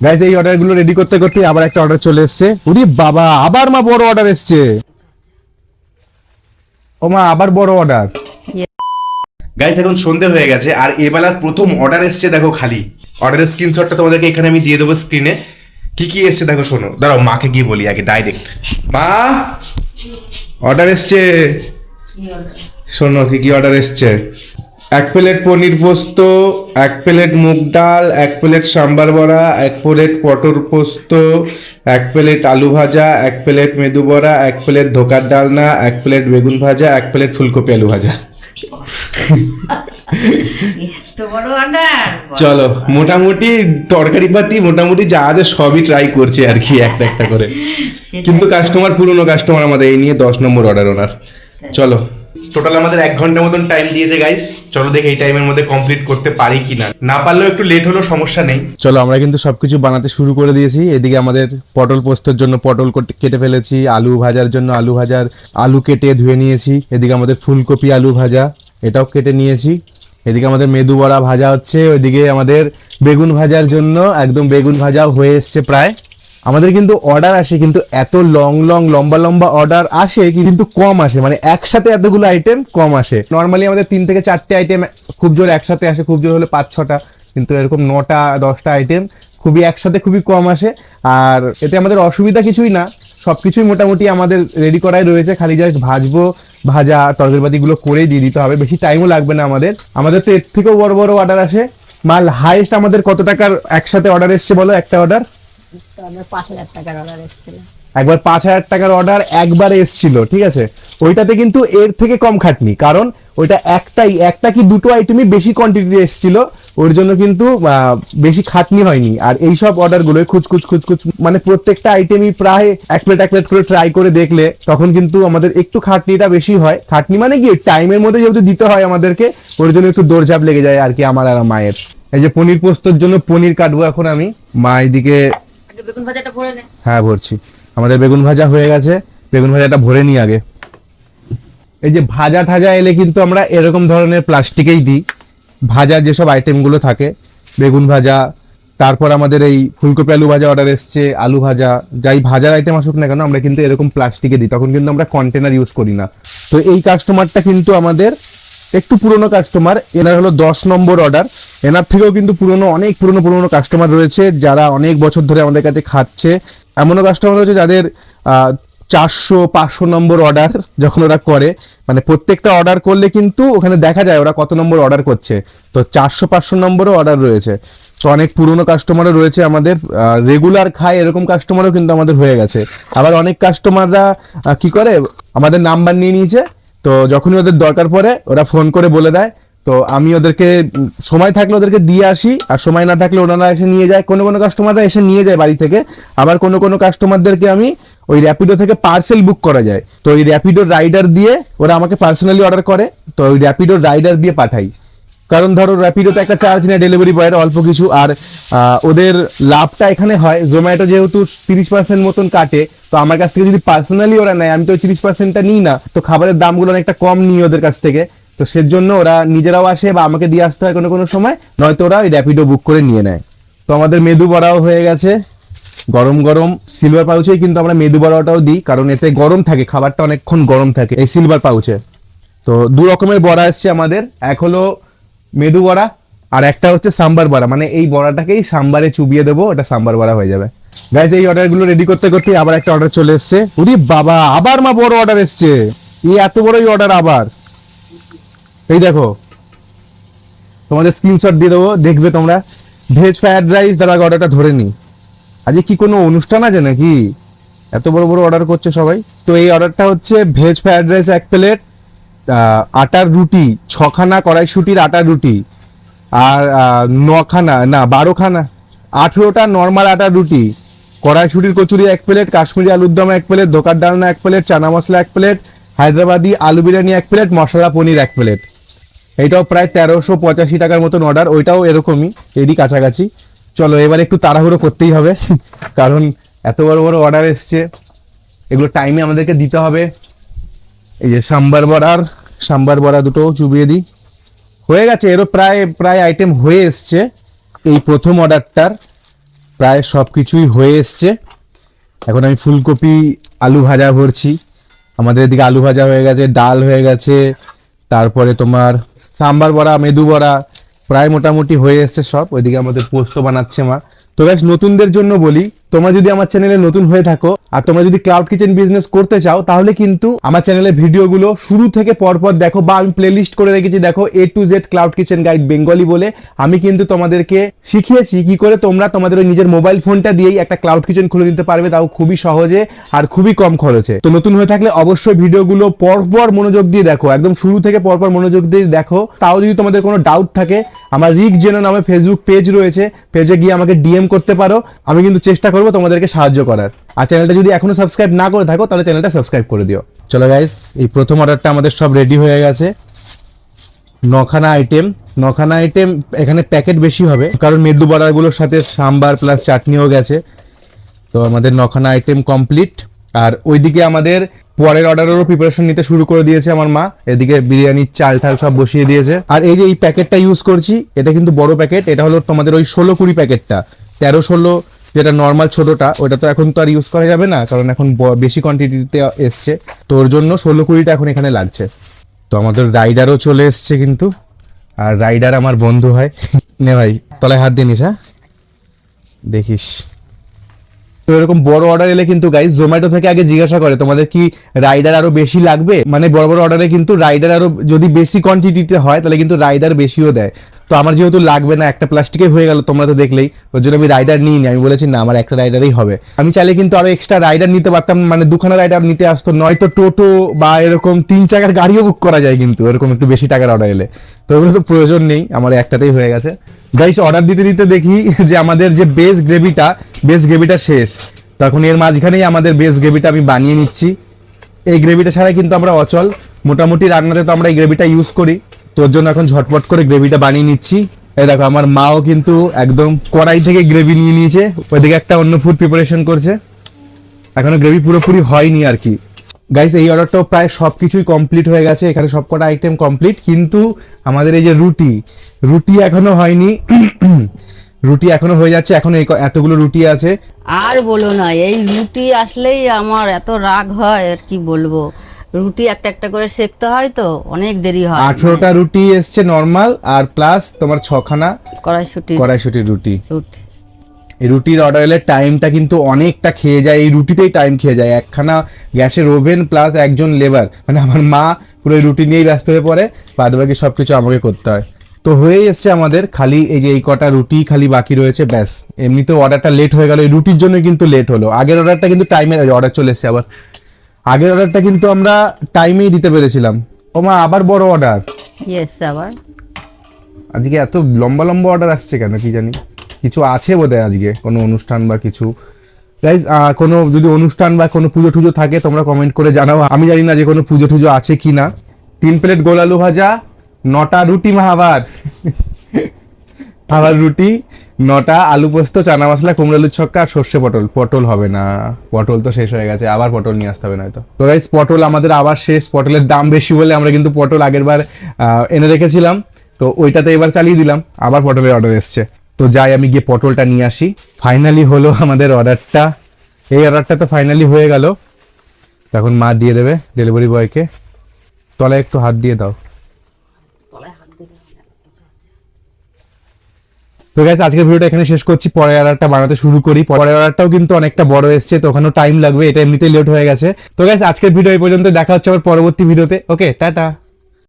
Guys এই অর্ডারগুলো ready করতে করতে আবার একটা অর্ডার চলে এসেছে। ওরে বাবা, আবার মা বড় অর্ডার এসেছে। ও মা, আবার বড় অর্ডার। গাইস এখন সন্ধে হয়ে গেছে আর এবেলার প্রথম অর্ডার এসেছে। দেখো খালি অর্ডারের স্ক্রিনশটটা তোমাদেরকে এখানে আমি দিয়ে দেবো স্ক্রিনে। কি কি এসেছে দেখো, শোনো। দাঁড়াও, মাকে গিয়ে বলি আগে ডাইরেক্ট। মা, অর্ডার এসছে। শোনো কি কি অর্ডার এসছে। 1 প্লেট পনির পোস্ত, 1 প্লেট মুগ ডাল, 1 প্লেট সাম্বার বড়া, 1 প্লেট পটল পোস্ত, 1 প্লেট আলু ভাজা, 1 প্লেট মেদু বড়া, 1 প্লেট ধোকার ডালনা, 1 প্লেট বেগুন ভাজা, 1 প্লেট ফুলকপি আলু ভাজা। এত বড় অর্ডার। চলো, মোটামুটি তরকারি পাতি মোটামুটি যা আছে সবই ট্রাই করছে আর কি, একটা একটা করে। কিন্তু কাস্টমার, পুরনো কাস্টমার আমাদের, এই নিয়ে 10 নম্বর অর্ডার ওনার। চলো, টোটাল আমাদের 1 ঘন্টা মতন টাইম দিয়েছে গাইস। চলো দেখি এই টাইমের মধ্যে কমপ্লিট করতে পারি কিনা। না পারলেও একটু লেট হলো, সমস্যা নেই। চলো, আমরা কিন্তু সবকিছু বানাতে শুরু করে দিয়েছি। এদিকে আমাদের পটল পোস্তর জন্য পটল কেটে ফেলেছি, আলু ভাজার জন্য আলু কেটে ধুয়ে নিয়েছি। এদিকে আমাদের ফুলকপি আলু ভাজা, এটাও কেটে নিয়েছি। এদিকে আমাদের মেদু বড়া ভাজা হচ্ছে। ওইদিকে আমাদের বেগুন ভাজার জন্য একদম বেগুন ভাজাও হয়ে এসছে প্রায়। আমাদের কিন্তু অর্ডার আসে, কিন্তু এত লম্বা লম্বা অর্ডার আসে কিন্তু কম আসে, মানে একসাথে এতগুলো আইটেম কম আসে। নর্মালি আমাদের 3 থেকে 4টে আইটেম খুব জোর একসাথে আসে, খুব জোর হলে 5-6টা, কিন্তু এরকম 9টা-10টা আইটেম খুবই একসাথে খুবই কম আসে। আর এতে আমাদের অসুবিধা কিছুই না, সবকিছুই মোটামুটি আমাদের রেডি করাই রয়েছে। খালি জাস্ট ভাজবো, ভাজা তরকারিপাতিগুলো করেই দিয়ে দিতে হবে, বেশি টাইমও লাগবে না আমাদের। আমাদের তো এর থেকেও বড় বড় অর্ডার আসে। মাল হাইয়েস্ট আমাদের কত টাকার একসাথে অর্ডার এসছে বলো? একটা অর্ডার 5,000 টাকার অর্ডার এসেছিল। একবার 5,000 টাকার অর্ডার একবার এসছিল, ঠিক আছে। ওইটাতে কিন্তু এর থেকে কম খাটনি, কারণ ওইটা একটা কি দুটো আইটেমই বেশি কোয়ান্টিটি এসছিল, ওর জন্য কিন্তু বেশি খাটনি হয়নি। আর এইসব অর্ডারগুলো খুচখুচ মানে প্রত্যেকটা আইটেমই প্রায় এক প্লেট করে ট্রাই করে দেখলে তখন কিন্তু আমাদের একটু খাটনিটা বেশি হয়। খাটনি মানে কি, টাইমের মধ্যে যেহেতু দিতে হয় আমাদেরকে, ওর জন্য একটু দৌড়ঝাঁপ লেগে যায় আর কি আমার আর মায়ের। এই যে পনির পোস্তর জন্য পনির কাটবো এখন আমি। মা এদিকে বেগুন ভাজাটা ভরে নে। হ্যাঁ, ভরছি। আমাদের বেগুন ভাজা হয়ে গেছে, বেগুন ভাজাটা ভরে নিই আগে। এই যে ভাজা ঠাজা এলে কিন্তু আমরা এরকম ধরনের প্লাস্টিকেই দিই ভাজার যেসব আইটেমগুলো থাকে। বেগুন ভাজা, তারপর আমাদের এই ফুলকপি আলু ভাজা অর্ডার এসছে, আলু ভাজা, যাই ভাজার আইটেম আসুক না কেন আমরা কিন্তু এরকম প্লাস্টিকে দিই, তখন কিন্তু আমরা কন্টেনার ইউজ করি না। তো এই কাস্টমারটা কিন্তু আমাদের একটু পুরনো কাস্টমার, এনার হলো 10 নম্বর অর্ডার। এনার থেকেও কিন্তু অনেক পুরনো কাস্টমার রয়েছে যারা অনেক বছর ধরে আমাদের কাছে খাচ্ছে। এমনও কাস্টমার রয়েছে যাদের 400-500 নম্বর অর্ডার যখন ওরা করে, মানে প্রত্যেকটা অর্ডার করলে কিন্তু ওখানে দেখা যায় ওরা কত নম্বর অর্ডার করছে। তো 400-500 নম্বরও অর্ডার রয়েছে। তো অনেক পুরনো কাস্টমারও রয়েছে আমাদের, রেগুলার খায় এরকম কাস্টমারও কিন্তু আমাদের হয়ে গেছে। আবার অনেক কাস্টমাররা কি করে, আমাদের নাম্বার নিয়ে নিয়েছে, তো যখনই ওদের দরকার পড়ে ওরা ফোন করে বলে দেয়, তো আমি ওদেরকে সময় থাকলে ওদেরকে দিয়ে আসি, আর সময় না থাকলে ওনারা এসে নিয়ে যায়। কোনো কাস্টমাররা এসে নিয়ে যায় বাড়ি থেকে। আবার কোনো কাস্টমারদেরকে আমি ওই র্যাপিডো থেকে পার্সেল বুক করা যায়, তো ওই র্যাপিডোর রাইডার দিয়ে ওরা আমাকে পার্সোনালি অর্ডার করে, তো ওই র্যাপিডোর রাইডার দিয়ে পাঠাই। কারণ ধরো র্যাপিডোতে একটা চার্জ নেয় ডেলিভারি বয়ের অল্প কিছু, আর ওদের লাভটা এখানে হয় জোম্যাটো যেহেতু 30% মতন কাটে, তো আমার কাছ থেকে যদি পার্সোনালি ওরা নেয়, আমি তো 30%টা নিই না, তো খাবারের দামগুলো অনেকটা কম নিই ওদের কাছ থেকে। তো সেজন্য ওরা নিজেরাও আসে বা আমাকে দিয়ে আসতে হয় কোনো সময়, নয়তো ওরা ওই র্যাপিডো বুক করে নিয়ে নেয়। তো আমাদের মেদু বড়াও হয়ে গেছে, গরম গরম সিলভার পাউচেই কিন্তু আমরা মেদু বড়াটাও দিই, কারণ এতে গরম থাকে, খাবারটা অনেকক্ষণ গরম থাকে এই সিলভার পাউচে। তো 2 রকমের বড়া এসছে আমাদের, এক হলো মেদু বড়া আর একটা হচ্ছে সাম্বার বড়া, মানে এই বড়াটাকেই সাম্বারে চুবিয়ে দেবো, ওটা সাম্বার বড়া হয়ে যাবে। গাইস এই অর্ডারগুলো রেডি করতে করতে আবার একটা অর্ডার চলে এসছে। ওরে বাবা, আবার মা বড় অর্ডার এসছে। এই এত বড়ই অর্ডার আবার। এই দেখো, তোমাদের স্ক্রিনশট দিয়ে দেবো, দেখবে তোমরা। ভেজ ফ্রাইড রাইস, তার আগে অর্ডারটা ধরে নি। আজকে কি কোনো অনুষ্ঠান আছে নাকি এত বড় অর্ডার করছে সবাই? তো এই অর্ডারটা হচ্ছে ভেজ ফ্রাইড রাইস 1 প্লেট, আটার রুটি 6খানা, কড়াইশুটির আটার রুটি, আর 18টা নর্মাল আটার রুটি, কড়াইশুটির কচুরি 1 প্লেট, কাশ্মীরি আলুর দম 1 প্লেট, ধোকার ডালনা 1 প্লেট, চানা মশলা 1 প্লেট, হায়দ্রাবাদি আলু বিরিয়ানি 1 প্লেট, মশলা পনির 1 প্লেট। এইটাও প্রায় 1385 টাকার মতন অর্ডার, ওইটাও এরকমই, এরই কাছাকাছি। চলো এবার একটু তাড়াহুড়ো করতেই হবে কারণ এত বড় অর্ডার এসছে, এগুলো টাইমে আমাদেরকে দিতে হবে। এই যে সাম্বার বড়া দুটো চুবিয়ে দিই। হয়ে গেছে, এরও প্রায় আইটেম হয়ে এসছে এই প্রথম অর্ডারটার। প্রায় সব কিছুই হয়ে এসছে। এখন আমি ফুলকপি আলু ভাজা ভরছি। আমাদের এদিকে আলু ভাজা হয়ে গেছে, ডাল হয়ে গেছে, তারপরে তোমার সাম্বার বড়া, মেদু বড়া প্রায় মোটামুটি হয়ে এসছে সব। ওইদিকে আমাদের পোস্ত বানাচ্ছে মা। তো গাইস নতুনদের জন্য বলি, তোমরা যদি আমার চ্যানেলে নতুন হয়ে থাকো আর তোমরা যদি ক্লাউড কিচেন বিজনেস করতে চাও, তাহলে কিন্তু আমার চ্যানেলের ভিডিওগুলো শুরু থেকে পরপর দেখো, বা আমি প্লেলিস্ট করে রেখেছি দেখো, A to Z cloud kitchen guide Bengali বলে। আমি কিন্তু তোমাদেরকে শিখিয়েছি কি করে তোমরা তোমাদের ওই নিজের মোবাইল ফোনটা দিয়েই একটা ক্লাউড কিচেন খুলে নিতে পারবে, তাও খুবই সহজে আর খুবই কম খরচে। তো নতুন হয়ে থাকলে অবশ্যই ভিডিওগুলো পরপর মনোযোগ দিয়ে দেখো, একদম শুরু থেকে পরপর মনোযোগ দিয়ে দেখো। তাও যদি তোমাদের কোনো ডাউট থাকে, আমার রিক জেনো নামে ফেসবুক পেজ রয়েছে, পেজে গিয়ে আমাকে DM করতে পারো। আমি কিন্তু চেষ্টা করবো তোমাদেরকে সাহায্য করার। আর চ্যানেলটা যদি এখনো সাবস্ক্রাইব না করে থাকো, তাহলে চ্যানেলটা সাবস্ক্রাইব করে দিও। চলো গাইস, এই প্রথম অর্ডারটা আমাদের সব রেডি হয়ে গেছে। 9খানা আইটেম। এখানে প্যাকেট বেশি হবে, কারণ মেদু বড়াগুলোর সাথে সাম্বার প্লাস চাটনিও গেছে। তো আমাদের 9খানা আইটেম কমপ্লিট। আর ওইদিকে আমাদের পরের অর্ডারেরও প্রিপারেশন নিতে শুরু করে দিয়েছে আমার মা। এদিকে বিরিয়ানির চাল ঠাল সব বসিয়ে দিয়েছে। আর এই যে এই প্যাকেটটা ইউজ করছি, এটা কিন্তু বড় প্যাকেট। এটা হলো তোমাদের ওই 16-20 প্যাকেটটা, 13-16 যেটা নর্মাল ছোটটা, ওটা তো এখন তো আর ইউজ করা যাবে না, কারণ এখন বেশি কোয়ান্টিটিতে এসছে। তো ওর জন্য 16-20টা এখন এখানে লাগছে। তো আমাদের রাইডারও চলে এসছে কিন্তু, আর রাইডার আমার বন্ধু হয়। নে ভাই, তলায় হাত দিয়ে নিস, হ্যাঁ দেখিস। তো এরকম বড় অর্ডার এলে কিন্তু গাইস জোম্যাটো থেকে আগে জিজ্ঞাসা করে তোমাদের কি রাইডার আরো বেশি লাগবে। মানে বড় বড় অর্ডারে কিন্তু রাইডার আরো যদি বেশি কোয়ান্টিটিতে হয়, তাহলে কিন্তু রাইডার বেশিও দেয়। তো আমার যেহেতু লাগবে না, একটা প্লাস্টিকে হয়ে গেল, তোমরা তো দেখলেই, ওর জন্য আমি রাইডার নিইনি। আমি বলেছি না, আমার একটা রাইডারই হবে। আমি চাইলে কিন্তু আরো এক্সট্রা রাইডার নিতে পারতাম, মানে 2খানা রাইডার নিতে আসতো, নয়তো টোটো বা এরকম 3 চাকার গাড়িও বুক করা যায় কিন্তু এরকম একটু বেশি টাকার অর্ডার এলে। তো ওগুলো তো প্রয়োজন নেই, আমার একটাতেই হয়ে গেছে। গাইস অর্ডার দিতে দিতে দেখি যে আমাদের যে বেস গ্রেভিটা শেষ। তখন এর মাঝখানেই আমাদের বেস গ্রেভিটা আমি বানিয়ে নিচ্ছি। এই গ্রেভিটা ছাড়া কিন্তু আমরা অচল, মোটামুটি রান্নাতে তো আমরা এই গ্রেভিটা ইউজ করি। তোর জন্য এখন ঝটপট করে গ্রেভিটা বানিয়ে নিচ্ছি। এই দেখো আমার মাও কিন্তু একদম কড়াই থেকে গ্রেভি নিয়ে নিয়েছে, ওইদিকে একটা অন্য ফুড প্রিপারেশন করছে। এখনো গ্রেভি পুরোপুরি হয়নি আর কি। গাইস এই অর্ডারটাও প্রায় সব কিছুই কমপ্লিট হয়ে গেছে, এখানে সবকটা আইটেম কমপ্লিট। কিন্তু আমাদের এই যে রুটি এখনো হয়নি। রুটি এখনো হয়ে যাচ্ছে, এখনো এতগুলো রুটি আছে। আর বলো না, এই রুটি আসলেই আমার এত রাগ হয়, আর কি বলবো। রুটি একটা একটা করে সেকতে হয়, তো অনেক দেরি হয়। 18টা রুটি এসছে নর্মাল, আর প্লাস তোমার 6খানা কড়াইশুটির রুটি। এই রুটির অর্ডার এলে টাইমটা কিন্তু অনেকটা খেয়ে যায়, এই রুটিতেই টাইম খেয়ে যায়। একখানা গ্যাসের ওভেন প্লাস একজন লেবার, মানে আমার মা পুরো এই রুটি নিয়েই ব্যস্ত হয়ে পড়ে, বাদ বাকি সবকিছু আমাকে করতে হয়। তো হয়েই এসছে আমাদের, খালি এই যে এই কটা রুটি খালি বাকি রয়েছে, ব্যাস। এমনিতেও অর্ডারটা লেট হয়ে গেল, এই রুটির জন্য কিন্তু লেট হলো। আগের অর্ডারটা কিন্তু টাইমে অর্ডার চলে এসছে আবার। আগের অর্ডারটা কিন্তু আমরা টাইমেই দিতে পেরেছিলাম। ও মা, আবার বড় অর্ডার। ইয়েস, আবার আজকে এত লম্বা লম্বা অর্ডার আসছে কেন কি জানি, কিছু আছে বোধহয় আজকে, কোনো অনুষ্ঠান বা কিছু। গাইজ কোনো যদি অনুষ্ঠান বা কোনো পুজো টুজো থাকে তোমরা কমেন্ট করে জানাও। আমি জানি না যে কোনো পুজো টুজো আছে কি না। 3 প্লেট গোল আলু ভাজা, 9টা রুটি মা, আবার রুটি, 9টা আলু পোস্ত, চানা মশলা, কুমড়ো আলুর ছক্কা, আর সর্ষে পটল হবে না, পটল তো শেষ হয়ে গেছে, আবার পটল নিয়ে আসতে হবে নয়তো। তো গাইজ পটল আমাদের আবার শেষ। পটলের দাম বেশি বলে আমরা কিন্তু পটল আগের বার এনে রেখেছিলাম, তো ওইটাতে এবার চালিয়ে দিলাম, আবার পটলের অর্ডার এসছে। তো যাই আমি গিয়ে পটলটা নিয়ে আসি। ফাইনালি হলো আমাদের অর্ডারটা, এই অর্ডারটা তো ফাইনালি হয়ে গেল। তখন মা দিয়ে দেবে ডেলিভারি বয়কে। তলায় একটু হাত দিয়ে দাও। তো গাইস আজকের ভিডিওটা এখানে শেষ করছি, পরের অর্ডারটা বানাতে শুরু করি। পরের অর্ডারটাও কিন্তু অনেকটা বড় এসছে, তো ওখানেও টাইম লাগবে, এটা এমনিতেই লেট হয়ে গেছে। তো গাইস আজকের ভিডিও এই পর্যন্ত, দেখা হচ্ছে আবার পরবর্তী ভিডিওতে। ওকে, টাটা।